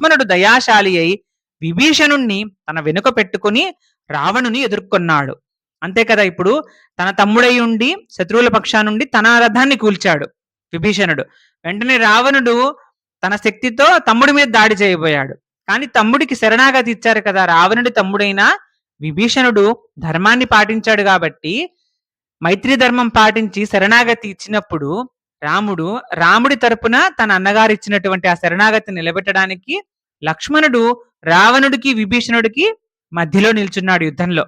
లక్ష్మణుడు దయాశాలి అయి విభీషణుణ్ణి తన వెనుక పెట్టుకుని రావణుని ఎదుర్కొన్నాడు. అంతే కదా, ఇప్పుడు తన తమ్ముడై ఉండి శత్రువుల పక్షానుండి తన రథాన్ని కూల్చాడు విభీషణుడు. వెంటనే రావణుడు తన శక్తితో తమ్ముడి మీద దాడి చేయబోయాడు. కానీ తమ్ముడికి శరణాగతి ఇచ్చారు కదా, రావణుడి తమ్ముడైన విభీషణుడు ధర్మాన్ని పాటించాడు కాబట్టి, మైత్రి ధర్మం పాటించి శరణాగతి ఇచ్చినప్పుడు రాముడి తరపున తన అన్నగారు ఇచ్చినటువంటి ఆ శరణాగతి నిలబెట్టడానికి లక్ష్మణుడు రావణుడికి విభీషణుడికి మధ్యలో నిల్చున్నాడు యుద్ధంలో.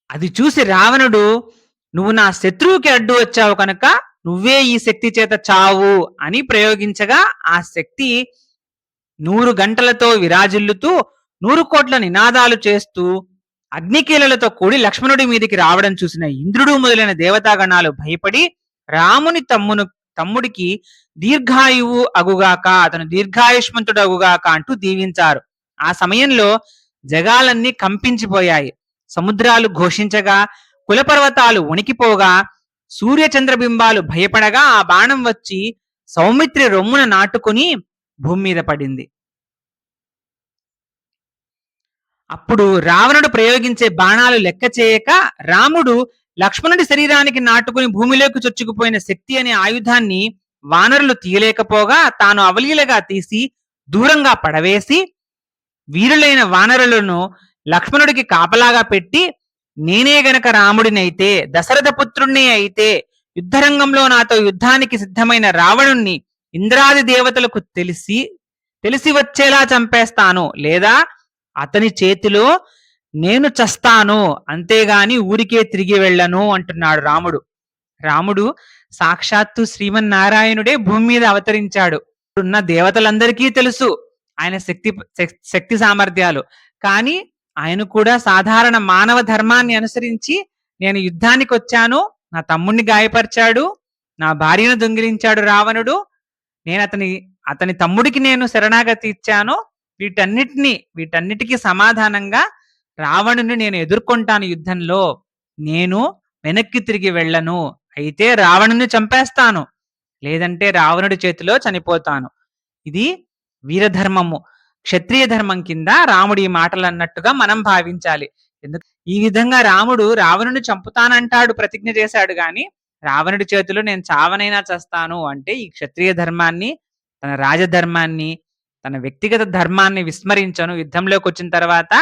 అది చూసి రావణుడు, నువ్వు నా శత్రువుకి అడ్డు వచ్చావు కనుక నువ్వే ఈ శక్తి చేత చావు అని ప్రయోగించగా, ఆ శక్తి 100 గంటలతో విరాజిల్లుతూ 100 కోట్ల నినాదాలు చేస్తూ అగ్నికీలలతో కూడి లక్ష్మణుడి మీదికి రావడం చూసిన ఇంద్రుడు మొదలైన దేవతాగణాలు భయపడి రాముని తమ్ముడికి దీర్ఘాయువు అగుగాక, అతను దీర్ఘాయుష్మంతుడు అగుగాక అంటూ దీవించారు. ఆ సమయంలో జగాలన్నీ కంపించిపోయాయి. సముద్రాలు ఘోషించగా, కులపర్వతాలు వణికిపోగా, సూర్యచంద్రబింబాలు భయపడగా ఆ బాణం వచ్చి సౌమిత్రి రొమ్మున నాటుకుని భూమి మీద పడింది. అప్పుడు రావణుడు ప్రయోగించే బాణాలు లెక్క చేయక రాముడు లక్ష్మణుడి శరీరానికి నాటుకుని భూమిలోకి చొచ్చుకుపోయిన శక్తి అనే ఆయుధాన్ని వానరులు తీయలేకపోగా తాను అవలీలగా తీసి దూరంగా పడవేసి వీరులైన వానరులను లక్ష్మణుడికి కాపలాగా పెట్టి, నేనే గనక రాముడినైతే, దశరథ పుత్రుణ్ణి అయితే యుద్ధరంగంలో నాతో యుద్ధానికి సిద్ధమైన రావణుణ్ణి ఇంద్రాది దేవతలకు తెలిసి వచ్చేలా చంపేస్తాను, లేదా అతని చేతిలో నేను చస్తాను, అంతేగాని ఊరికే తిరిగి వెళ్ళను అంటున్నాడు రాముడు సాక్షాత్తు శ్రీమన్నారాయణుడే భూమి మీద అవతరించాడు. ఉన్న దేవతలందరికీ తెలుసు ఆయన శక్తి సామర్థ్యాలు. కానీ ఆయన కూడా సాధారణ మానవ ధర్మాన్ని అనుసరించి, నేను యుద్ధానికి వచ్చాను, నా తమ్ముణ్ణి గాయపరిచాడు, నా భార్యను దొంగిలించాడు రావణుడు, నేను అతని తమ్ముడికి నేను శరణాగతి ఇచ్చాను, వీటన్నిటికీ సమాధానంగా రావణుని నేను ఎదుర్కొంటాను యుద్ధంలో, నేను వెనక్కి తిరిగి వెళ్ళను, అయితే రావణుని చంపేస్తాను, లేదంటే రావణుడి చేతిలో చనిపోతాను. ఇది వీరధర్మము, క్షత్రియ ధర్మం కింద రాముడి మాటలు అన్నట్టుగా మనం భావించాలి. ఈ విధంగా రాముడు రావణుని చంపుతానంటాడు, ప్రతిజ్ఞ చేశాడు. గాని రావణుడి చేతిలో నేను చావనైనా చేస్తాను అంటే ఈ క్షత్రియ ధర్మాన్ని, తన రాజధర్మాన్ని, తన వ్యక్తిగత ధర్మాన్ని విస్మరించను, యుద్ధంలోకి వచ్చిన తర్వాత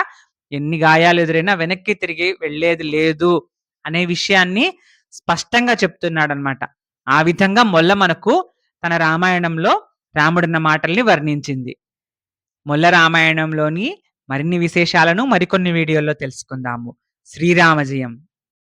ఎన్ని గాయాలు ఎదురైనా వెనక్కి తిరిగి వెళ్ళేది లేదు అనే విషయాన్ని స్పష్టంగా చెప్తున్నాడు అనమాట. ఆ విధంగా మొల్ల మనకు తన రామాయణంలో రాముడన్న మాటల్ని వర్ణించింది. మొల్ల రామాయణంలోని మరిన్ని విశేషాలను మరికొన్ని వీడియోల్లో తెలుసుకుందాము. శ్రీరామజయం.